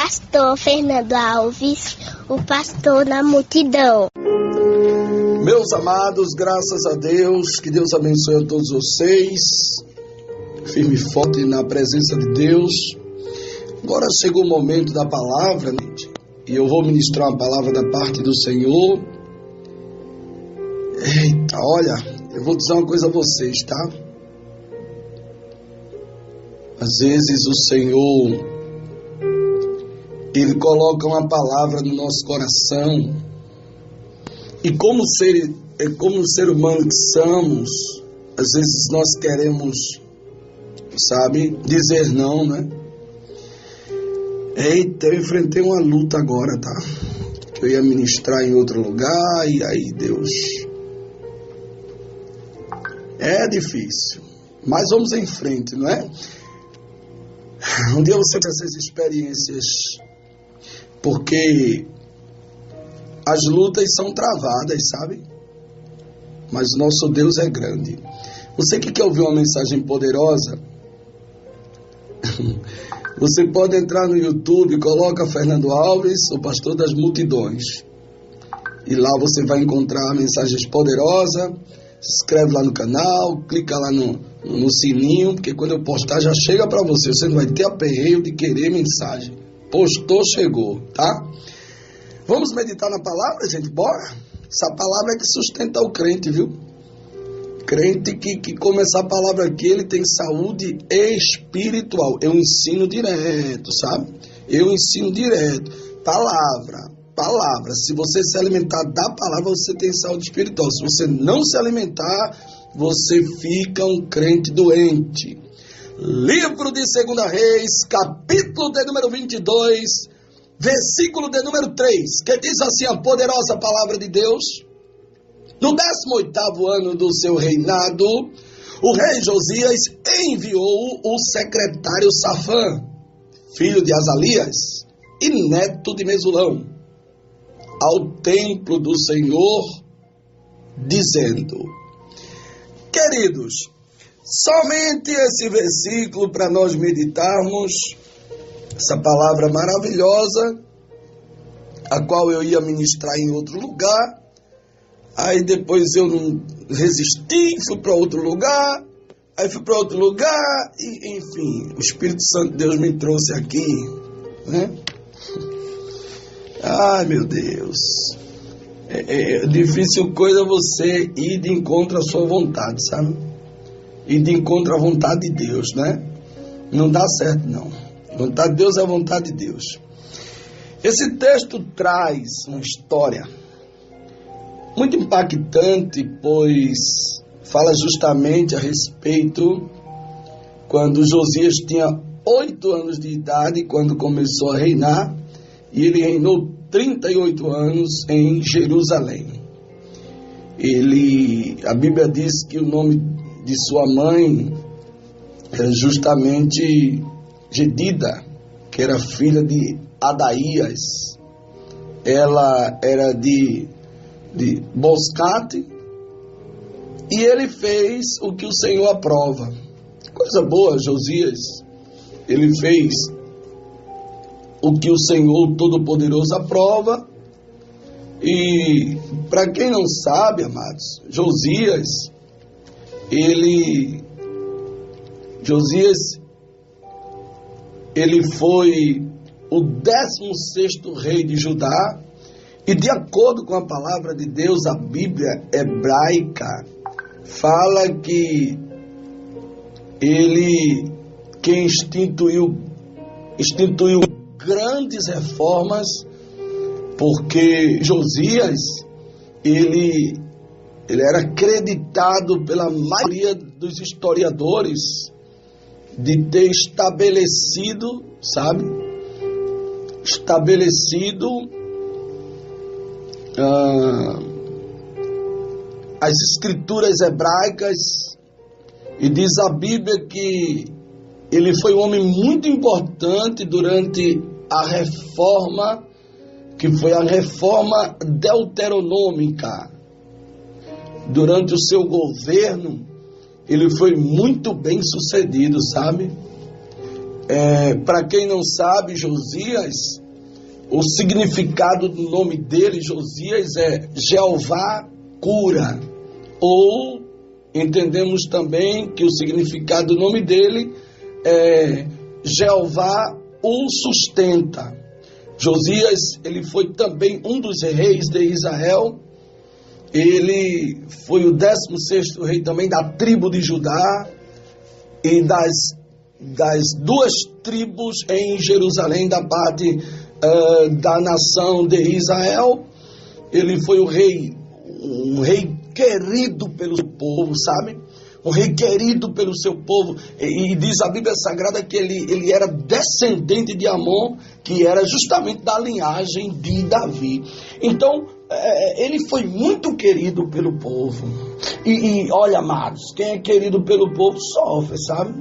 pastor Fernando Alves, o pastor na multidão. Meus amados, graças a Deus, que Deus abençoe a todos vocês, firme e forte na presença de Deus. Agora chegou o momento da palavra, gente, e eu vou ministrar uma palavra da parte do Senhor. Eita, olha, eu vou dizer uma coisa a vocês, tá? Às vezes o Senhor, Ele coloca uma palavra no nosso coração, e como ser humano que somos, às vezes nós queremos, dizer não, né? Eita, eu enfrentei uma luta agora, tá? Que eu ia ministrar em outro lugar, e aí Deus... É difícil, mas vamos em frente, não é? Um dia você tem essas experiências, porque as lutas são travadas, sabe? Mas nosso Deus é grande. Você que quer ouvir uma mensagem poderosa, você pode entrar no YouTube, coloca Fernando Alves, o pastor das multidões. E lá você vai encontrar mensagens poderosas. Se inscreve lá no canal, clica lá no sininho, porque quando eu postar já chega para você. Você não vai ter aperreio de querer mensagem. Postou, chegou, tá? Vamos meditar na palavra, gente? Bora? Essa palavra é que sustenta o crente, viu? Crente que come essa palavra aqui, ele tem saúde espiritual. Eu ensino direto, sabe? Eu ensino direto. Palavra. Se você se alimentar da palavra, você tem saúde espiritual. Se você não se alimentar, você fica um crente doente. Livro de 2 Reis, capítulo de número 22, versículo de número 3, que diz assim a poderosa palavra de Deus: no 18º ano do seu reinado, o rei Josias enviou o secretário Safã, filho de Azalias e neto de Mesulão, ao templo do Senhor, dizendo... Queridos, somente esse versículo para nós meditarmos, essa palavra maravilhosa, a qual eu ia ministrar em outro lugar, aí depois eu não resisti, fui para outro lugar, e enfim, o Espírito Santo de Deus me trouxe aqui, né? Ai, meu Deus, é difícil coisa você ir de encontro à sua vontade, sabe? Ir de encontro à vontade de Deus, né? Não dá certo, não. A vontade de Deus é a vontade de Deus. Esse texto traz uma história muito impactante, pois fala justamente a respeito quando Josias tinha 8 anos de idade, quando começou a reinar, e ele reinou 38 anos em Jerusalém. A Bíblia diz que o nome de sua mãe era justamente Gedida, que era filha de Adaías. Ela era de Boscate, e ele fez o que o Senhor aprova. Coisa boa, Josias. Ele fez o que o Senhor Todo-Poderoso aprova. E para quem não sabe, amados, Josias, ele foi o 16º rei de Judá, e de acordo com a palavra de Deus, a Bíblia hebraica fala que ele quem instituiu grandes reformas, porque Josias, ele era acreditado pela maioria dos historiadores de ter estabelecido as escrituras hebraicas, e diz a Bíblia que ele foi um homem muito importante durante a reforma, que foi a reforma deuteronômica. Durante o seu governo, ele foi muito bem sucedido, sabe? Para quem não sabe, Josias, o significado do nome dele, Josias, é Jeová cura. Ou entendemos também que o significado do nome dele é Jeová o sustenta. Josias, ele foi também um dos reis de Israel. Ele foi o 16º rei também da tribo de Judá e das duas tribos em Jerusalém, da parte da nação de Israel. Ele foi um rei querido pelo seu povo, sabe? Um rei querido pelo seu povo. E diz a Bíblia Sagrada que ele era descendente de Amon, que era justamente da linhagem de Davi. Então, ele foi muito querido pelo povo. E olha, amados, quem é querido pelo povo sofre, sabe?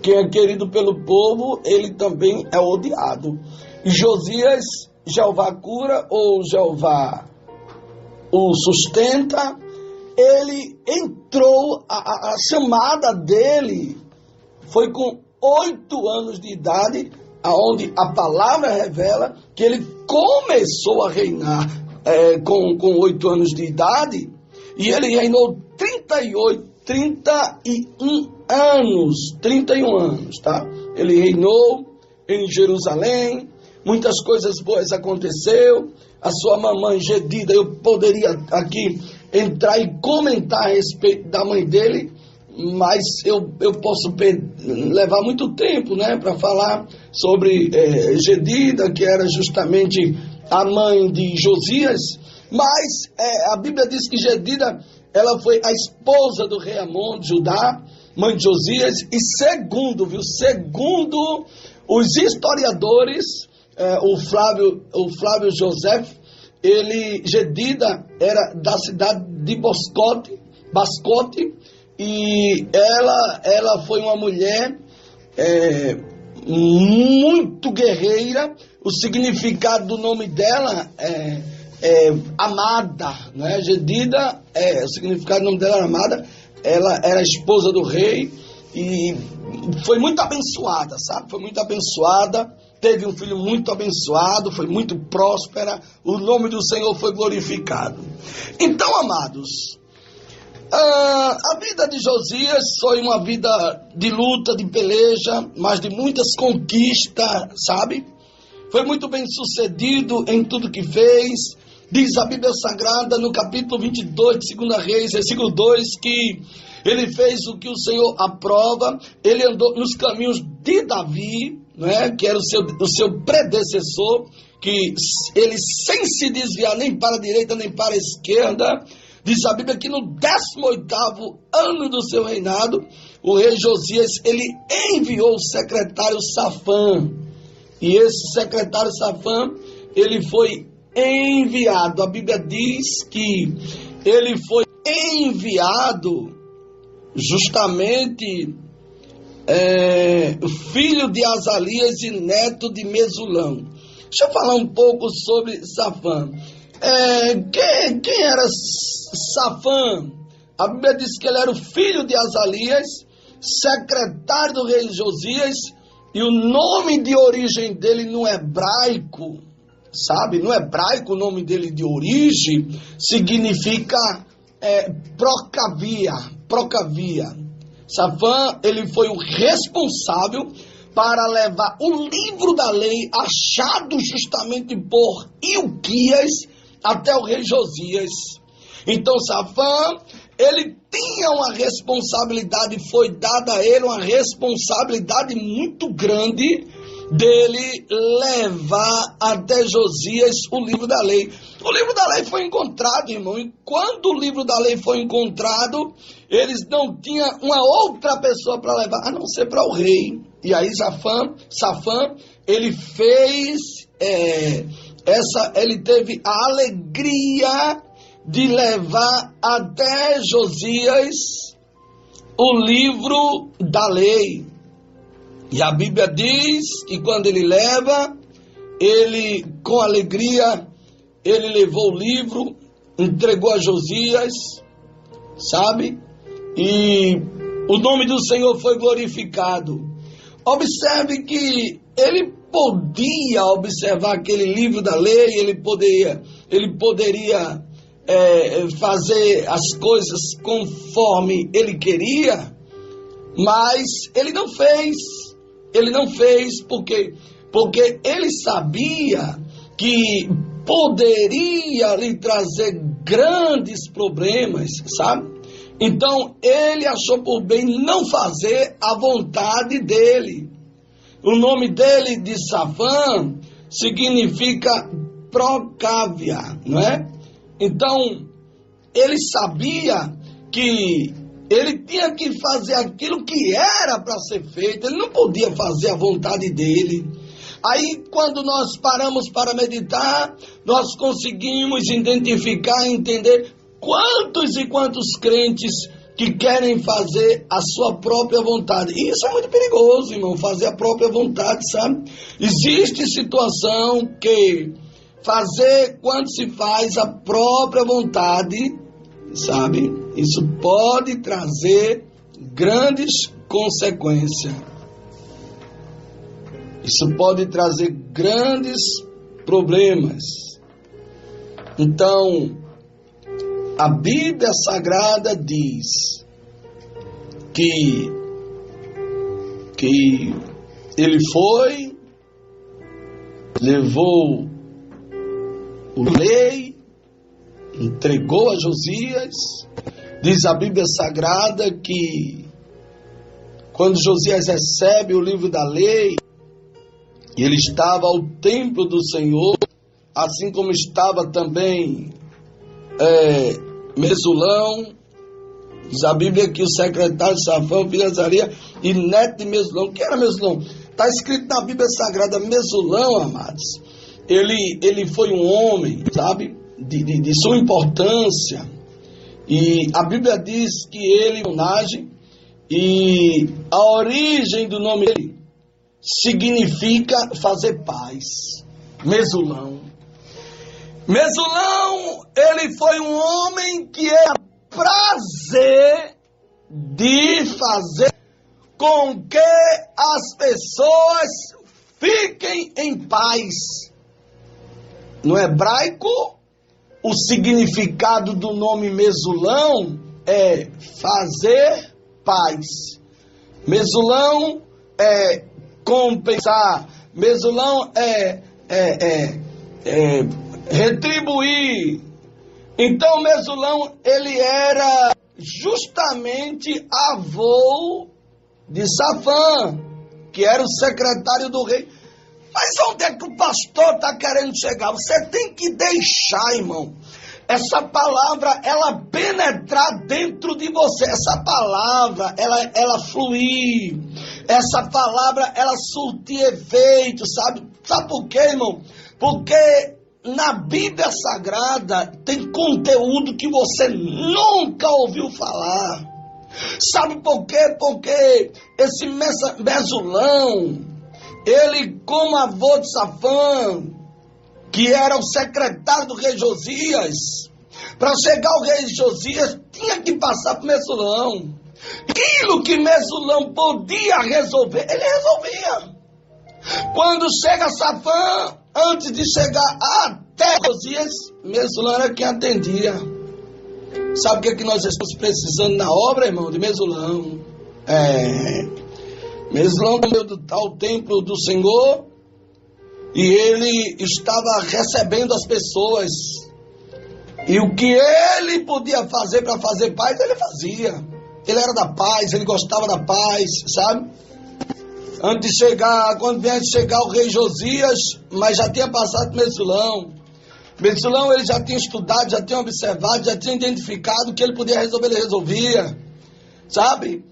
Quem é querido pelo povo, ele também é odiado. E Josias, Jeová cura ou Jeová o sustenta, ele entrou, a chamada dele foi com 8 anos de idade, aonde a palavra revela que ele começou a reinar com 8 anos de idade, e ele reinou 31 anos, tá? Ele reinou em Jerusalém, muitas coisas boas aconteceu. A sua mamãe Gedida, eu poderia aqui entrar e comentar a respeito da mãe dele, mas eu posso levar muito tempo, né, para falar sobre Gedida, que era justamente a mãe de Josias. Mas a Bíblia diz que Gedida, ela foi a esposa do rei Amon de Judá, mãe de Josias, e segundo os historiadores, o Flávio José, Gedida era da cidade de Bascote, e ela foi uma mulher muito guerreira. O significado do nome dela é amada, né? Gedida, o significado do nome dela era amada. Ela era esposa do rei e foi muito abençoada, sabe? Foi muito abençoada. Teve um filho muito abençoado, foi muito próspera, o nome do Senhor foi glorificado. Então, amados, a vida de Josias foi uma vida de luta, de peleja, mas de muitas conquistas, sabe? Foi muito bem sucedido em tudo que fez. Diz a Bíblia Sagrada no capítulo 22 de 2 Reis, versículo 2, que ele fez o que o Senhor aprova, ele andou nos caminhos de Davi, né, que era o seu predecessor, que ele, sem se desviar nem para a direita nem para a esquerda, diz a Bíblia que no 18º ano do seu reinado, o rei Josias, ele enviou o secretário Safã, e esse secretário Safã, ele foi enviado, a Bíblia diz que ele foi enviado justamente filho de Azalias e neto de Mesulão. Deixa eu falar um pouco sobre Safã. Quem era Safã? A Bíblia diz que ele era o filho de Azalias, secretário do rei Josias, e o nome de origem dele no hebraico, sabe? No hebraico o nome dele de origem significa Procavia. Safã, ele foi o responsável para levar o livro da lei, achado justamente por Ilquias, até o rei Josias. Então Safã, ele tinha uma responsabilidade, foi dada a ele uma responsabilidade muito grande dele levar até Josias o livro da lei. O livro da lei foi encontrado, irmão, e quando o livro da lei foi encontrado, eles não tinham uma outra pessoa para levar, a não ser para o rei. E aí Safã, ele fez ele teve a alegria de levar até Josias o livro da lei. E a Bíblia diz que quando ele leva, ele com alegria, ele levou o livro, entregou a Josias, sabe? E o nome do Senhor foi glorificado. observe que ele podia observar aquele livro da lei, ele poderia fazer as coisas conforme ele queria, mas ele não fez. Ele não fez porque ele sabia que poderia lhe trazer grandes problemas, sabe? Então, ele achou por bem não fazer a vontade dele. O nome dele, de Safã, significa procávia, não é? Então, ele sabia que ele tinha que fazer aquilo que era para ser feito, ele não podia fazer a vontade dele. Aí, quando nós paramos para meditar, nós conseguimos identificar e entender quantos e quantos crentes que querem fazer a sua própria vontade. E isso é muito perigoso, irmão, fazer a própria vontade, sabe? Existe situação que fazer quando se faz a própria vontade, sabe? Isso pode trazer grandes consequências. Isso pode trazer grandes problemas. Então, a Bíblia Sagrada diz que ele foi, levou o rei, entregou a Josias. Diz a Bíblia Sagrada que quando Josias recebe o livro da lei, ele estava ao templo do Senhor, assim como estava também Mesulão. Diz a Bíblia que o secretário de Safã, filho de Azarias, e neto de Mesulão. Quem era Mesulão? Está escrito na Bíblia Sagrada, Mesulão, amados. Ele foi um homem, sabe, de sua importância. E a Bíblia diz que ele personagem, e a origem do nome dele significa fazer paz. Mesulão. Mesulão, ele foi um homem que era prazer de fazer com que as pessoas fiquem em paz. No hebraico, o significado do nome Mesulão é fazer paz. Mesulão é compensar. Mesulão é retribuir. Então, Mesulão, ele era justamente avô de Safã, que era o secretário do rei. Mas onde é que o pastor está querendo chegar? Você tem que deixar, irmão, essa palavra, ela penetrar dentro de você. Essa palavra, ela fluir. Essa palavra, ela surtir efeito, sabe? Sabe por quê, irmão? Porque na Bíblia Sagrada tem conteúdo que você nunca ouviu falar. Sabe por quê? Porque esse Mesulão, ele, como avô de Safã, que era o secretário do rei Josias, para chegar ao rei Josias, tinha que passar por Mesulão. Aquilo que Mesulão podia resolver, ele resolvia. Quando chega Safã, antes de chegar até Josias, Mesulão era quem atendia. Sabe o que nós estamos precisando na obra, irmão? De Mesulão. Mesulão veio ao templo do Senhor e ele estava recebendo as pessoas. E o que ele podia fazer para fazer paz, ele fazia. Ele era da paz, ele gostava da paz, sabe? Antes de chegar, quando vinha chegar o rei Josias, mas já tinha passado Mesulão. Mesulão, ele já tinha estudado, já tinha observado, já tinha identificado o que ele podia resolver, ele resolvia, sabe?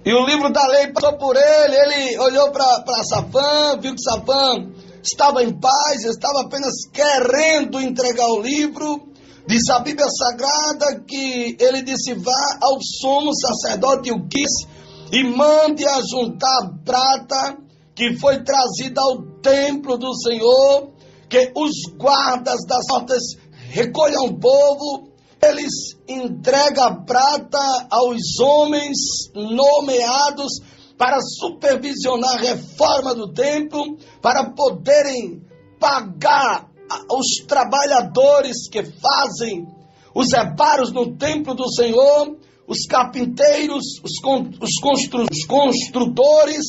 E o livro da lei passou por ele olhou para Safã, viu que Safã estava em paz, estava apenas querendo entregar o livro. Diz a Bíblia Sagrada que ele disse: vá ao sumo sacerdote Ilquis e mande ajuntar a prata que foi trazida ao templo do Senhor, que os guardas das portas recolham o povo, eles entregam a prata aos homens nomeados para supervisionar a reforma do templo, para poderem pagar os trabalhadores que fazem os reparos no templo do Senhor, os carpinteiros, os construtores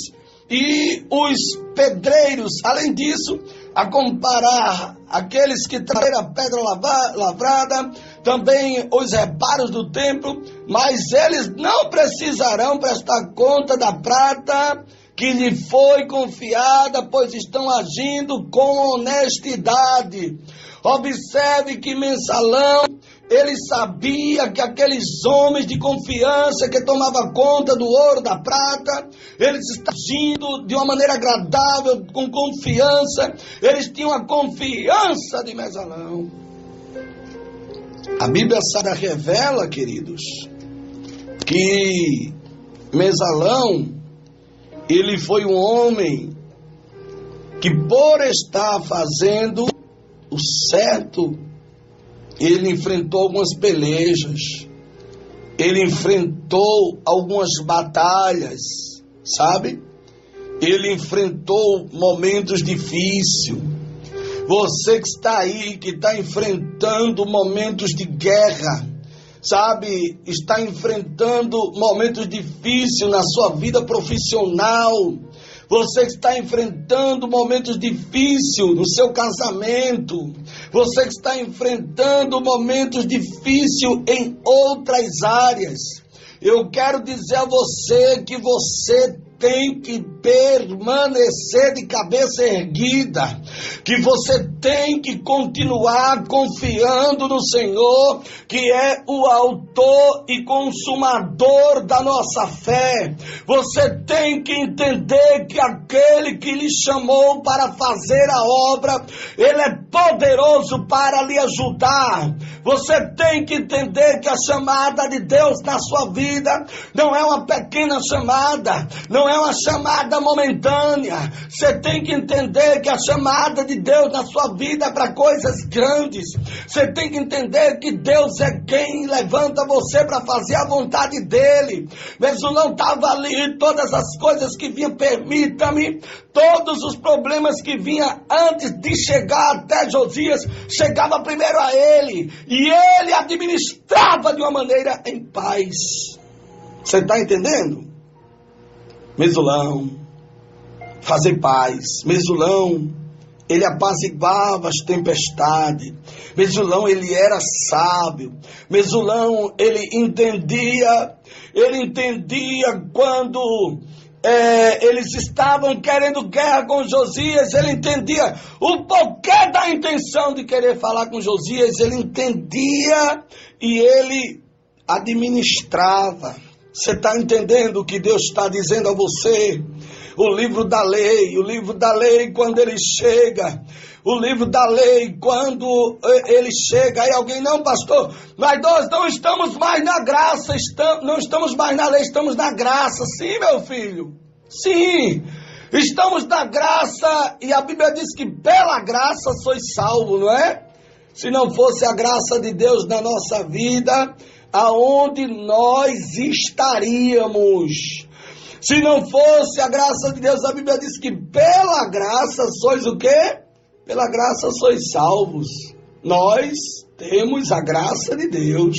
e os pedreiros. Além disso, a comparar aqueles que trabalham a pedra lavrada, também os reparos do templo, mas eles não precisarão prestar conta da prata que lhe foi confiada, pois estão agindo com honestidade. Observe que Mensalão, ele sabia que aqueles homens de confiança que tomavam conta do ouro, da prata, eles estavam agindo de uma maneira agradável, com confiança. Eles tinham a confiança de Mensalão. A Bíblia Sagrada revela, queridos, que Mensalão, ele foi um homem que, por estar fazendo o certo, ele enfrentou algumas pelejas, ele enfrentou algumas batalhas, sabe? Ele enfrentou momentos difíceis. Você que está aí, que está enfrentando momentos de guerra, sabe, está enfrentando momentos difíceis na sua vida profissional, você que está enfrentando momentos difíceis no seu casamento, você que está enfrentando momentos difíceis em outras áreas, eu quero dizer a você que você tem que permanecer de cabeça erguida, que você tem que continuar confiando no Senhor, que é o autor e consumador da nossa fé. Você tem que entender que aquele que lhe chamou para fazer a obra, ele é poderoso para lhe ajudar. Você tem que entender que a chamada de Deus na sua vida não é uma pequena chamada, não é uma chamada momentânea. Você tem que entender que a chamada de Deus na sua vida é para coisas grandes. Você tem que entender que Deus é quem levanta você para fazer a vontade dele. Mesulão estava ali, todas as coisas que vinham, permita-me, todos os problemas que vinham antes de chegar até Josias, chegava primeiro a ele, e ele administrava de uma maneira em paz. Você está entendendo? Mesulão, fazer paz. Mesulão, ele apaziguava as tempestades. Mesulão, ele era sábio. Mesulão, ele entendia quando eles estavam querendo guerra com Josias, ele entendia o porquê da intenção de querer falar com Josias, ele entendia e ele administrava. Você está entendendo o que Deus está dizendo a você? O livro da lei, quando ele chega, aí alguém, não, pastor, nós não estamos mais na graça, não estamos mais na lei, estamos na graça. Sim, meu filho, sim, estamos na graça, e a Bíblia diz que pela graça sois salvos, não é? Se não fosse a graça de Deus na nossa vida, aonde nós estaríamos? Se não fosse a graça de Deus, a Bíblia diz que pela graça sois o quê? Pela graça sois salvos. Nós temos a graça de Deus.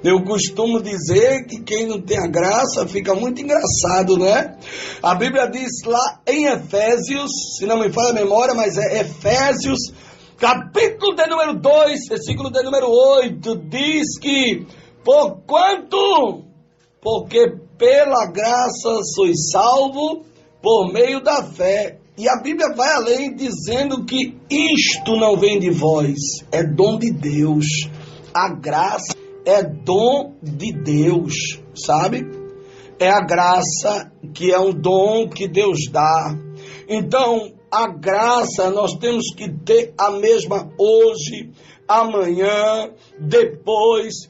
Eu costumo dizer que quem não tem a graça fica muito engraçado, né? A Bíblia diz lá em Efésios, se não me falha a memória, mas é Efésios, capítulo de número 2, versículo de número 8, diz que porque pela graça sois salvo por meio da fé. E a Bíblia vai além dizendo que isto não vem de vós, é dom de Deus. A graça é dom de Deus, sabe? É a graça que é um dom que Deus dá. Então, a graça nós temos que ter a mesma hoje, amanhã, depois.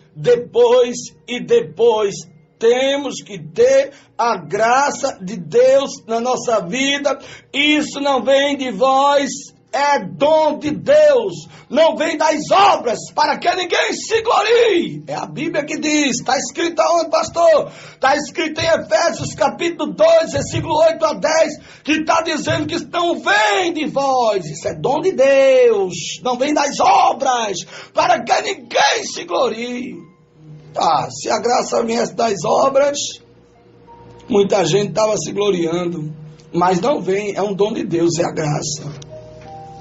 Temos que ter a graça de Deus na nossa vida. Isso não vem de vós, é dom de Deus, não vem das obras, para que ninguém se glorie. É a Bíblia que diz, está escrito aonde, pastor? Está escrito em Efésios capítulo 2, versículo 8 a 10, que está dizendo que não vem de vós, isso é dom de Deus, não vem das obras, para que ninguém se glorie. Se a graça viesse das obras, muita gente estava se gloriando, mas não vem, é um dom de Deus, é a graça.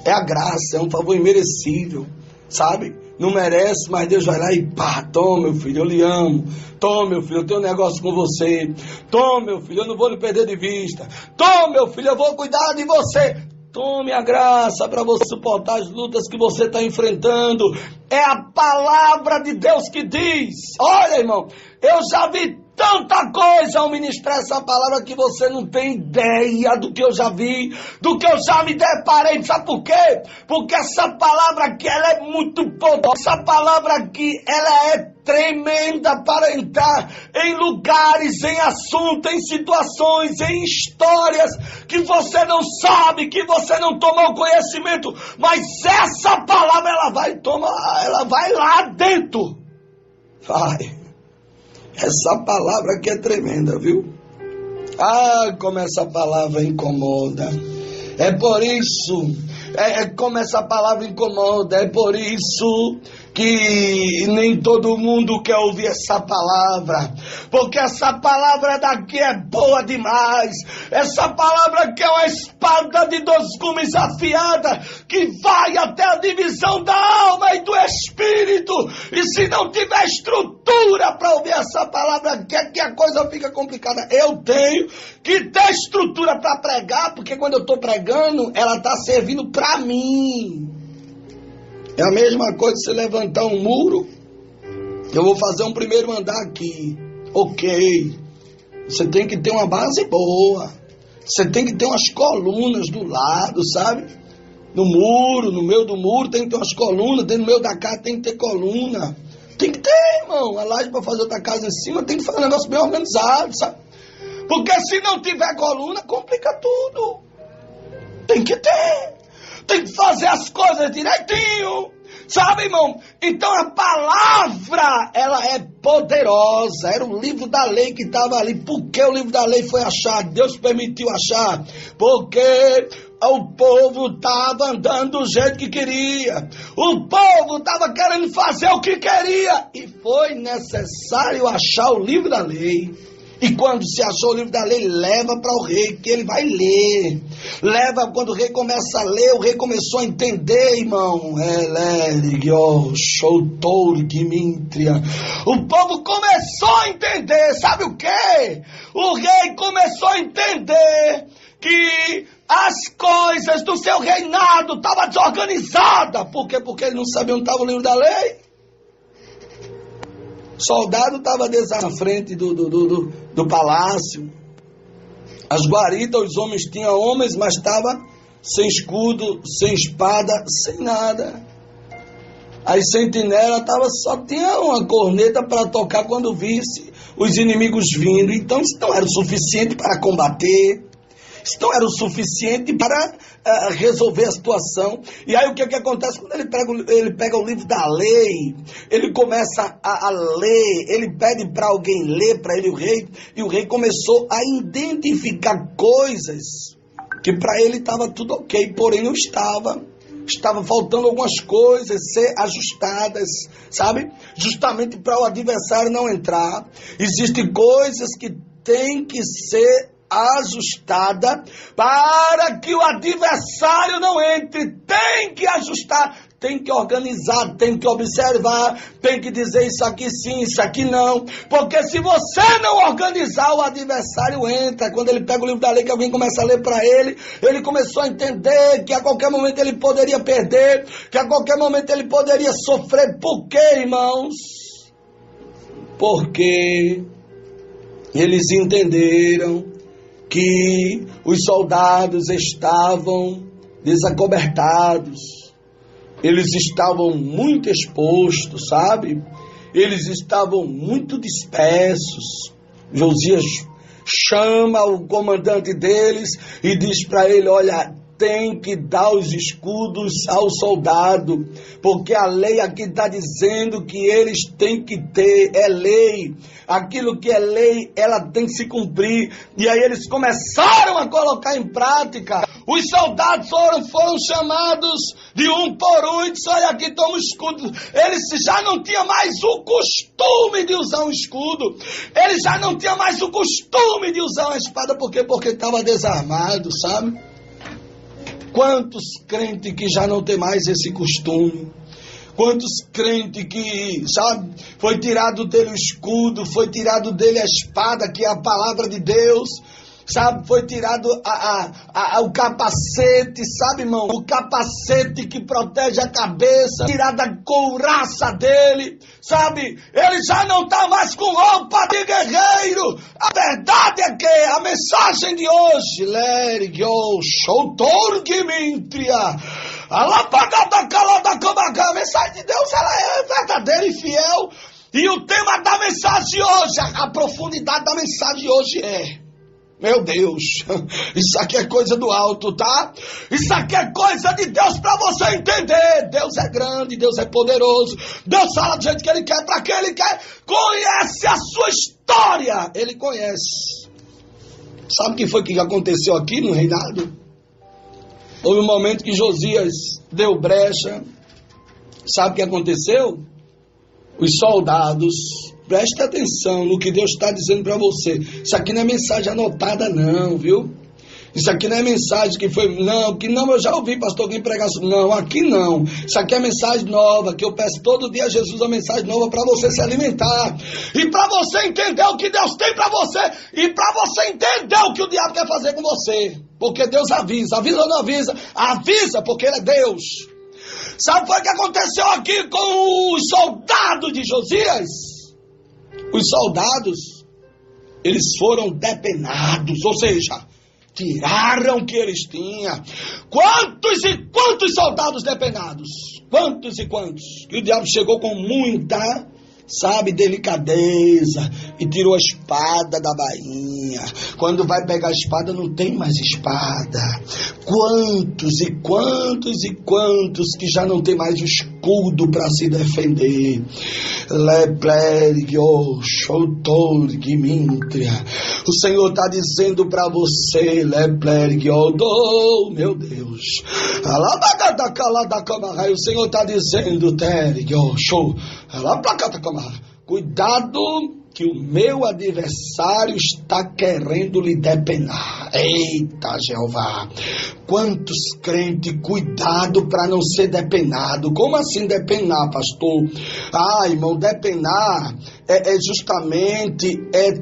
É a graça, é um favor imerecível, sabe? Não merece, mas Deus vai lá e pá, toma meu filho, eu lhe amo. Toma meu filho, eu tenho um negócio com você. Toma meu filho, eu não vou lhe perder de vista. Toma meu filho, eu vou cuidar de você. Tome a graça para você suportar as lutas que você está enfrentando. É a palavra de Deus que diz. Olha, irmão, eu já vi tanta coisa ao ministrar essa palavra que você não tem ideia do que eu já vi, do que eu já me deparei. Sabe por quê? Porque essa palavra aqui, ela é muito poderosa. Essa palavra aqui, ela é tremenda para entrar em lugares, em assuntos, em situações, em histórias que você não sabe, que você não tomou conhecimento, mas essa palavra, ela vai lá dentro. Vai. Essa palavra aqui é tremenda, viu? Como essa palavra incomoda. É por isso, como essa palavra incomoda, é por isso que nem todo mundo quer ouvir essa palavra, porque essa palavra daqui é boa demais. Essa palavra aqui é uma espada de 2 gumes afiada, que vai até a divisão da alma e do espírito, e se não tiver estrutura para ouvir essa palavra aqui, é que a coisa fica complicada. Eu tenho que ter estrutura para pregar, porque quando eu estou pregando, ela está servindo para mim. É a mesma coisa se levantar um muro. Eu vou fazer um primeiro andar aqui. Ok. Você tem que ter uma base boa. Você tem que ter umas colunas do lado, sabe? No muro, no meio do muro tem que ter umas colunas. Dentro do meio da casa tem que ter coluna. Tem que ter, irmão. A laje para fazer outra casa em cima tem que fazer um negócio bem organizado, sabe? Porque se não tiver coluna, complica tudo. Tem que ter. Tem que fazer as coisas direitinho, sabe, irmão? Então a palavra, ela é poderosa. Era o livro da lei que estava ali. Por que o livro da lei foi achado? Deus permitiu achar. Porque o povo estava andando do jeito que queria. O povo estava querendo fazer o que queria. E foi necessário achar o livro da lei. E quando se achou o livro da lei, leva para o rei, que ele vai ler. Leva, quando o rei começa a ler, o rei começou a entender, irmão. O povo começou a entender, sabe o quê? O rei começou a entender que as coisas do seu reinado estavam desorganizadas. Por quê? Porque ele não sabia onde estava o livro da lei. Soldado estava na frente do palácio. As guaritas, os homens tinham homens, mas estava sem escudo, sem espada, sem nada. As sentinelas só tinha uma corneta para tocar quando visse os inimigos vindo. Então isso não era o suficiente para combater. Isso não era o suficiente para resolver a situação. E aí o que acontece? Quando ele pega o livro da lei, ele começa a ler, ele pede para alguém ler para ele, o rei, e o rei começou a identificar coisas que para ele estava tudo ok, porém não estava. Estava faltando algumas coisas ser ajustadas, sabe? Justamente para o adversário não entrar. Existem coisas que têm que ser ajustada para que o adversário não entre. Tem que ajustar, tem que organizar, tem que observar, tem que dizer isso aqui sim, isso aqui não, porque se você não organizar, o adversário entra. Quando ele pega o livro da lei, que alguém começa a ler para ele, ele começou a entender que a qualquer momento ele poderia perder, que a qualquer momento ele poderia sofrer. Por quê, irmãos? Porque eles entenderam que os soldados estavam desacobertados, eles estavam muito expostos, sabe? Eles estavam muito dispersos. Josias chama o comandante deles e diz para ele: olha, tem que dar os escudos ao soldado, porque a lei aqui está dizendo que eles têm que ter, é lei. Aquilo que é lei, ela tem que se cumprir. E aí eles começaram a colocar em prática. Os soldados foram chamados de um por um e disseram: olha, aqui toma o escudo. Eles já não tinham mais o costume de usar um escudo. Eles já não tinham mais o costume de usar uma espada. Por quê? Porque estava desarmado, sabe? Quantos crentes que já não tem mais esse costume? Quantos crentes que, sabe, foi tirado dele o escudo, foi tirado dele a espada, que é a palavra de Deus, sabe, foi tirado o capacete, sabe, irmão, o capacete que protege a cabeça, tirada a couraça dele, sabe, ele já não está mais com roupa de guerreiro. A verdade é que a mensagem de hoje, a mensagem de Deus, ela é verdadeira e fiel. E o tema da mensagem de hoje, a profundidade da mensagem de hoje é: meu Deus, isso aqui é coisa do alto, tá? Isso aqui é coisa de Deus para você entender. Deus é grande, Deus é poderoso. Deus fala do jeito que Ele quer, para quem Ele quer. Conhece a sua história. Ele conhece. Sabe o que foi que aconteceu aqui no reinado? Houve um momento que Josias deu brecha. Sabe o que aconteceu? Os soldados, preste atenção no que Deus está dizendo para você. Isso aqui não é mensagem anotada não, viu? Isso aqui não é mensagem que foi, não, eu já ouvi pastor alguém pregar sobre. Não, aqui não. Isso aqui é mensagem nova, que eu peço todo dia a Jesus uma mensagem nova para você se alimentar. E para você entender o que Deus tem para você. E para você entender o que o diabo quer fazer com você. Porque Deus avisa ou não avisa? Avisa, porque Ele é Deus. Sabe o que aconteceu aqui com os soldados de Josias? Os soldados, eles foram depenados, ou seja, tiraram o que eles tinham. Quantos e quantos soldados depenados? Quantos e quantos? Que o diabo chegou com muita, sabe, delicadeza e tirou a espada da bainha. Quando vai pegar a espada, não tem mais espada. Quantos e quantos e quantos que já não tem mais o escudo para se defender. O Senhor está dizendo para você, meu Deus. O Senhor está dizendo, cuidado que o meu adversário está querendo lhe depenar. Eita, Jeová! Quantos crentes, cuidado para não ser depenado. Como assim depenar, pastor? Irmão, depenar é justamente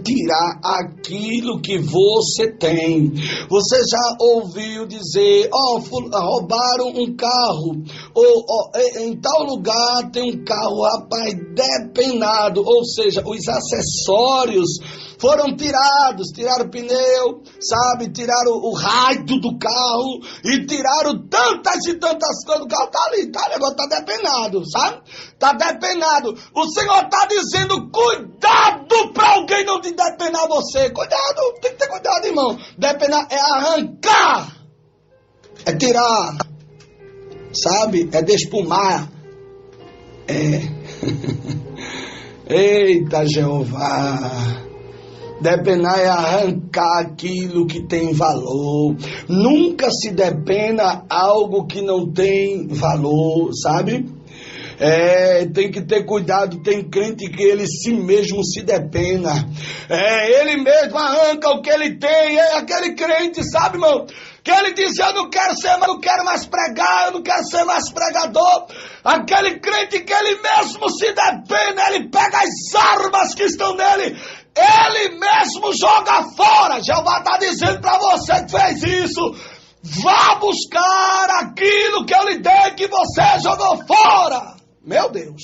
tirar aquilo que você tem. Você já ouviu dizer, roubaram um carro, ou em tal lugar tem um carro, rapaz, depenado, ou seja, os acessórios foram tiraram o pneu, sabe, tiraram o raio do carro e tiraram tantas e tantas coisas do carro. Tá ali, agora tá depenado, sabe? Tá depenado. O Senhor tá dizendo, cuidado para alguém não te depenar você. Cuidado, tem que ter cuidado, irmão. Depenar é arrancar, é tirar, sabe? É despumar. Eita, Jeová! Depenar é arrancar aquilo que tem valor. Nunca se depena algo que não tem valor, sabe? Tem que ter cuidado. Tem crente que ele si mesmo se depena. Ele mesmo arranca o que ele tem. É aquele crente, sabe, irmão? Que ele diz, eu não quero mais pregar, eu não quero ser mais pregador. Aquele crente que ele mesmo se depena, ele pega as armas que estão nele, ele mesmo joga fora. Jeová está dizendo para você que fez isso, vá buscar aquilo que eu lhe dei que você jogou fora. Meu Deus,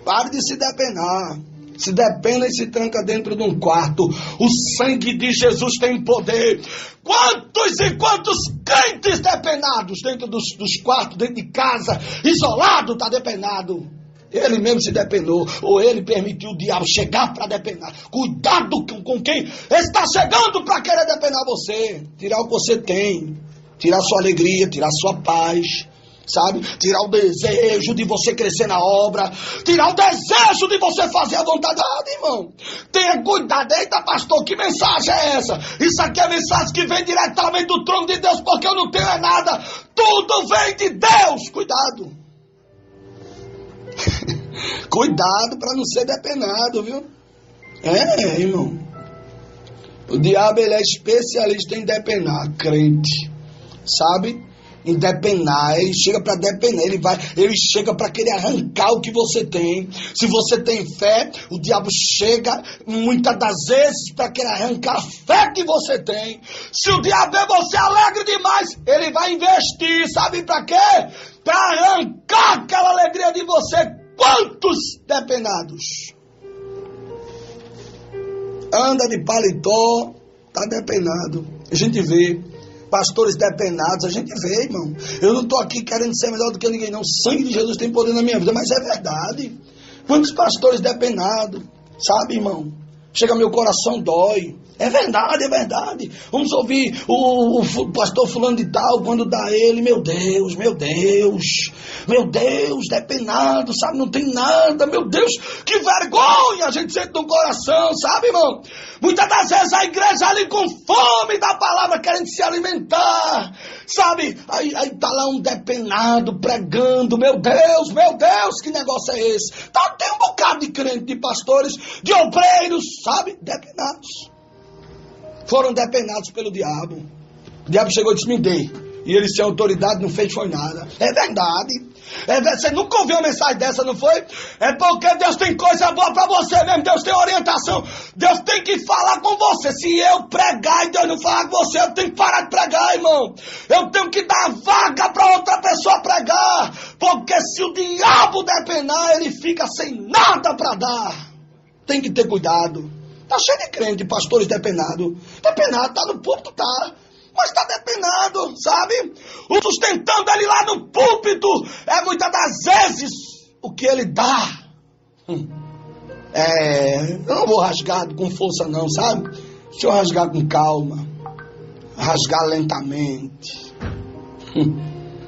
pare de se depenar. Se depena e se tranca dentro de um quarto. O sangue de Jesus tem poder. Quantos e quantos crentes depenados dentro dos quartos, dentro de casa, isolado, está depenado. Ele mesmo se depenou, ou ele permitiu o diabo chegar para depenar. Cuidado com quem está chegando para querer depenar você, tirar o que você tem. tirar sua alegria, tirar sua paz, sabe? Tirar o desejo de você crescer na obra, tirar o desejo de você fazer a vontade. Irmão, tenha cuidado. Eita, pastor, que mensagem é essa? Isso aqui é mensagem que vem diretamente do trono de Deus, porque eu não tenho nada. Tudo vem de Deus. Cuidado. Cuidado para não ser depenado, viu? Irmão. O diabo, ele é especialista em depenar crente, sabe? Em depenar, ele chega para depenar, ele chega para querer arrancar o que você tem. Se você tem fé, o diabo chega muitas das vezes para querer arrancar a fé que você tem. Se o diabo é você alegre demais, ele vai investir, sabe para quê? Para arrancar aquela alegria de você. Quantos depenados? Anda de paletó, tá depenado. A gente vê pastores depenados, a gente vê, irmão. Eu não estou aqui querendo ser melhor do que ninguém, não. O sangue de Jesus tem poder na minha vida, mas é verdade. Quantos pastores depenados, sabe, irmão? Chega, meu coração dói. É verdade, é verdade. Vamos ouvir o pastor fulano de tal, quando dá ele, meu Deus, depenado, sabe, não tem nada, meu Deus, que vergonha a gente sente no coração, sabe, irmão? Muitas das vezes a igreja ali com fome da palavra, querendo se alimentar, sabe? Aí tá lá um depenado pregando, meu Deus, que negócio é esse? Tá, tem um bocado de crente, de pastores, de obreiros, sabe, depenados. Foram depenados pelo diabo. O diabo chegou e disse, me dê. E eles tinham autoridade, não fez foi nada. É verdade. Você nunca ouviu uma mensagem dessa, não foi? É porque Deus tem coisa boa para você mesmo. Deus tem orientação. Deus tem que falar com você. Se eu pregar e Deus não falar com você, eu tenho que parar de pregar, irmão. Eu tenho que dar vaga para outra pessoa pregar. Porque se o diabo depenar, ele fica sem nada para dar. Tem que ter cuidado. Tá cheio de crente, de pastores depenados. Depenado, tá no púlpito, tá. Mas tá depenado, sabe? O sustentando ele lá no púlpito é muitas das vezes o que ele dá. Eu não vou rasgar com força não, sabe? Deixa eu rasgar com calma. Rasgar lentamente.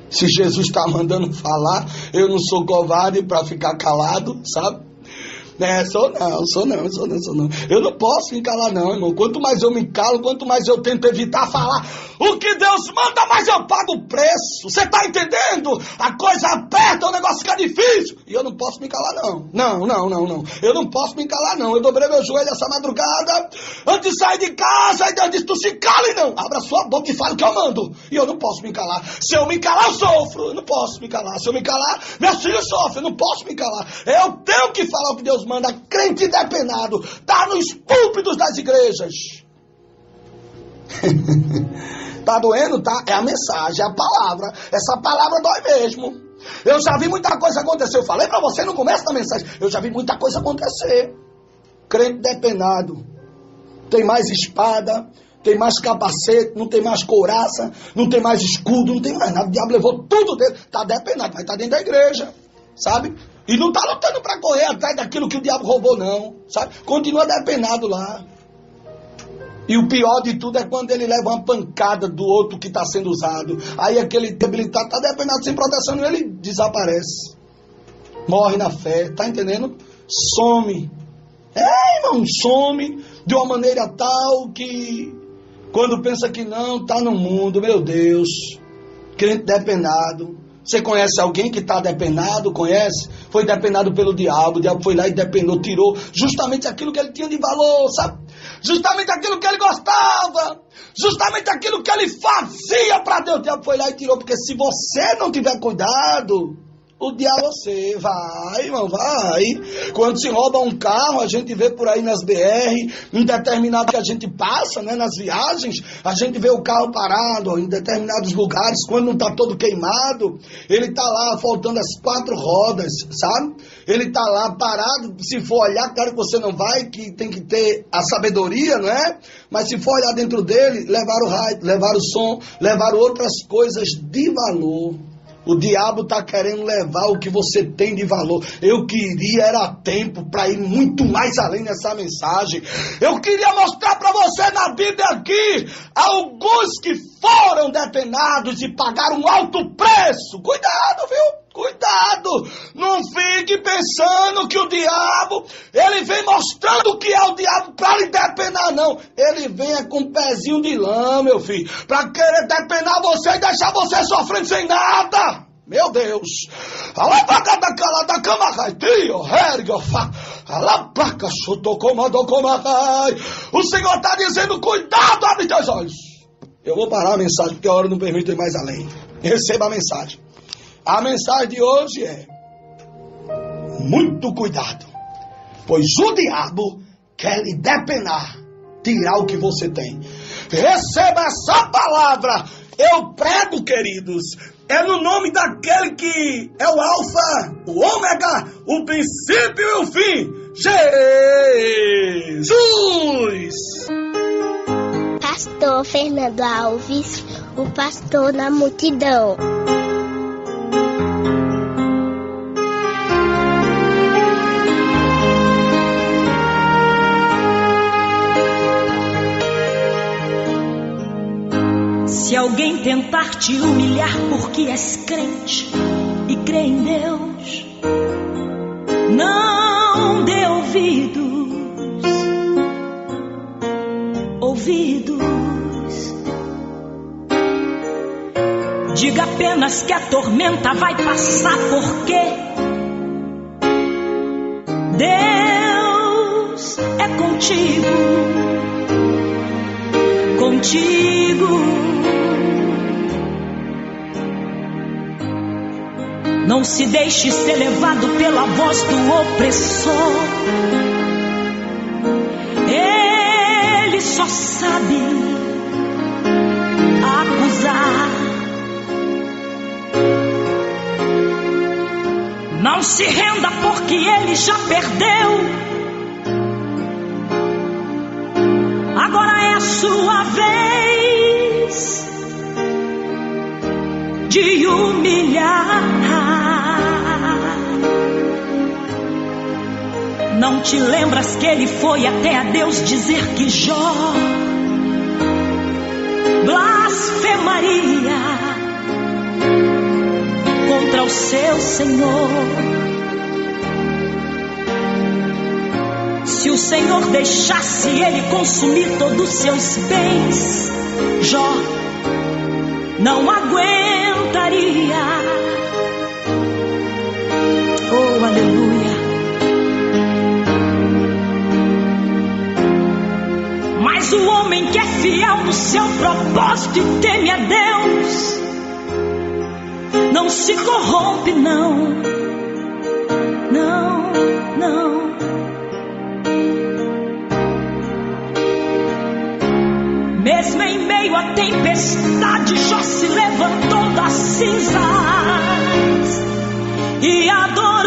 Se Jesus está mandando falar, eu não sou covarde para ficar calado, sabe? Sou não. Eu não posso me calar não, irmão. Quanto mais eu me calo, quanto mais eu tento evitar falar o que Deus manda, mais eu pago o preço. Você tá entendendo? A coisa aperta, o negócio fica difícil. E eu não posso me calar não. Não. Eu não posso me calar não. Eu dobrei meu joelho essa madrugada, antes de sair de casa, e Deus disse, tu se cale não. Abra sua boca e fale o que eu mando. E eu não posso me calar. Se eu me calar, eu sofro. Eu não posso me calar. Se eu me calar, meus filhos sofrem. Eu não posso me calar. Eu tenho que falar o que Deus manda. Crente depenado tá nos púlpitos das igrejas. Tá doendo, tá? É a mensagem, é a palavra. Essa palavra dói mesmo. Eu já vi muita coisa acontecer. Eu falei pra você no começo da mensagem. Eu já vi muita coisa acontecer. Crente depenado tem mais espada, tem mais capacete, não tem mais couraça, não tem mais escudo, não tem mais nada. O diabo levou tudo dele. Tá depenado, mas tá dentro da igreja, sabe? E não está lutando para correr atrás daquilo que o diabo roubou, não, sabe? Continua depenado lá. E o pior de tudo é quando ele leva uma pancada do outro que está sendo usado. Aí aquele debilitado está depenado sem proteção e ele desaparece. Morre na fé, tá entendendo? Some. Irmão, some de uma maneira tal que quando pensa que não, tá no mundo, meu Deus. Crente depenado. Você conhece alguém que está depenado? Conhece? Foi depenado pelo diabo. O diabo foi lá e depenou, tirou justamente aquilo que ele tinha de valor, sabe? Justamente aquilo que ele gostava. Justamente aquilo que ele fazia para Deus. O diabo foi lá e tirou. Porque se você não tiver cuidado, o diabo você vai, irmão, vai. Quando se rouba um carro, a gente vê por aí nas BR, em determinado que a gente passa, né, nas viagens, a gente vê o carro parado, ó, em determinados lugares, quando não está todo queimado, ele está lá faltando as 4 rodas, sabe? Ele está lá parado, se for olhar, claro que você não vai, que tem que ter a sabedoria, não é? Mas se for olhar dentro dele, levar o raio, levar o som, levar outras coisas de valor. O diabo está querendo levar o que você tem de valor. Eu queria era tempo para ir muito mais além nessa mensagem. Eu queria mostrar para você na Bíblia aqui alguns que foram depenados e pagaram um alto preço. Cuidado, viu? Cuidado, não fique pensando que o diabo, ele vem mostrando o que é o diabo para lhe depenar, não. Ele vem com um pezinho de lã, meu filho, para querer depenar você e deixar você sofrendo sem nada. Meu Deus. O Senhor está dizendo, cuidado, abre teus olhos. Eu vou parar a mensagem porque a hora não permite ir mais além. Receba a mensagem. A mensagem de hoje é: muito cuidado, pois o diabo quer lhe depenar, tirar o que você tem. Receba essa palavra. Eu prego, queridos, é no nome daquele que é o alfa, o ômega, o princípio e o fim, Jesus. Pastor Fernando Alves, o pastor na multidão. Se alguém tentar te humilhar porque és crente e crê em Deus, não dê ouvidos. Diga apenas que a tormenta vai passar, porque Deus é contigo. Não se deixe ser levado pela voz do opressor. Ele só sabe acusar. Não se renda porque ele já perdeu. Agora é a sua vez de humilhar. Não te lembras que ele foi até a Deus dizer que Jó blasfemaria contra o seu Senhor? Se o Senhor deixasse ele consumir todos os seus bens, Jó não aguentaria. Oh, aleluia. Mas o homem que é fiel no seu propósito e teme a Deus não se corrompe, não. Mesmo em meio à tempestade, Jó se levantou das cinzas e adorou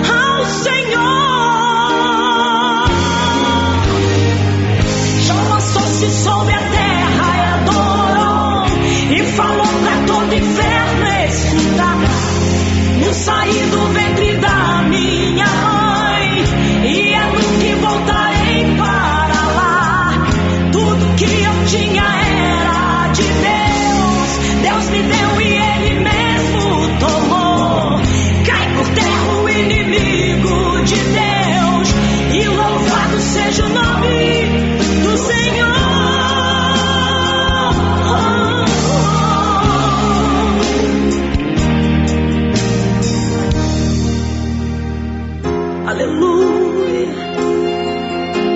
ao Senhor. Jó lançou-se sobre a terra e adorou, e falou para todo o inferno escutar: eu saí do ventre da minha mãe, e é no que voltarei para lá. Tudo que eu tinha era de Deus. Deus me deu e Ele mesmo tomou. Cai por terra o inimigo de Deus, e louvado seja o nome do Senhor. Aleluia.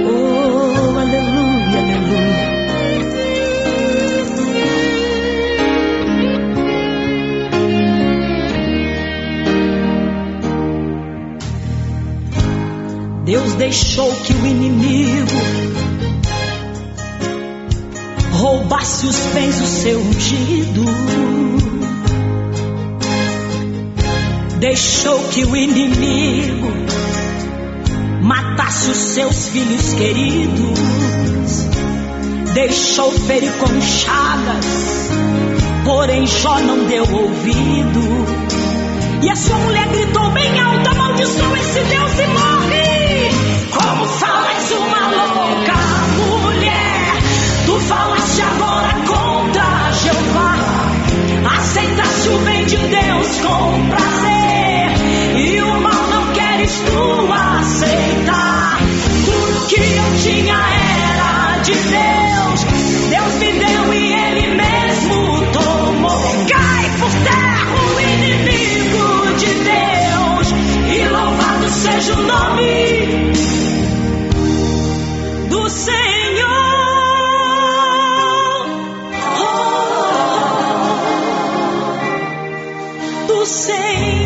Oh, aleluia, aleluia. Deus deixou que o inimigo roubasse os bens do seu ungido. Deixou que o inimigo matasse os seus filhos queridos. Deixou ferir com chagas porém Jó não deu ouvido. E a sua mulher gritou bem alto: amaldiçoa esse Deus e morre. Como falas uma louca mulher, tu falaste agora contra Jeová. Aceitaste o bem de Deus com prazer, e o mal não queres tu aceitar. Tudo que eu tinha era de Deus, Deus me deu e Ele mesmo tomou. Cai por terra o inimigo de Deus, e louvado seja o nome do Senhor. Do Senhor.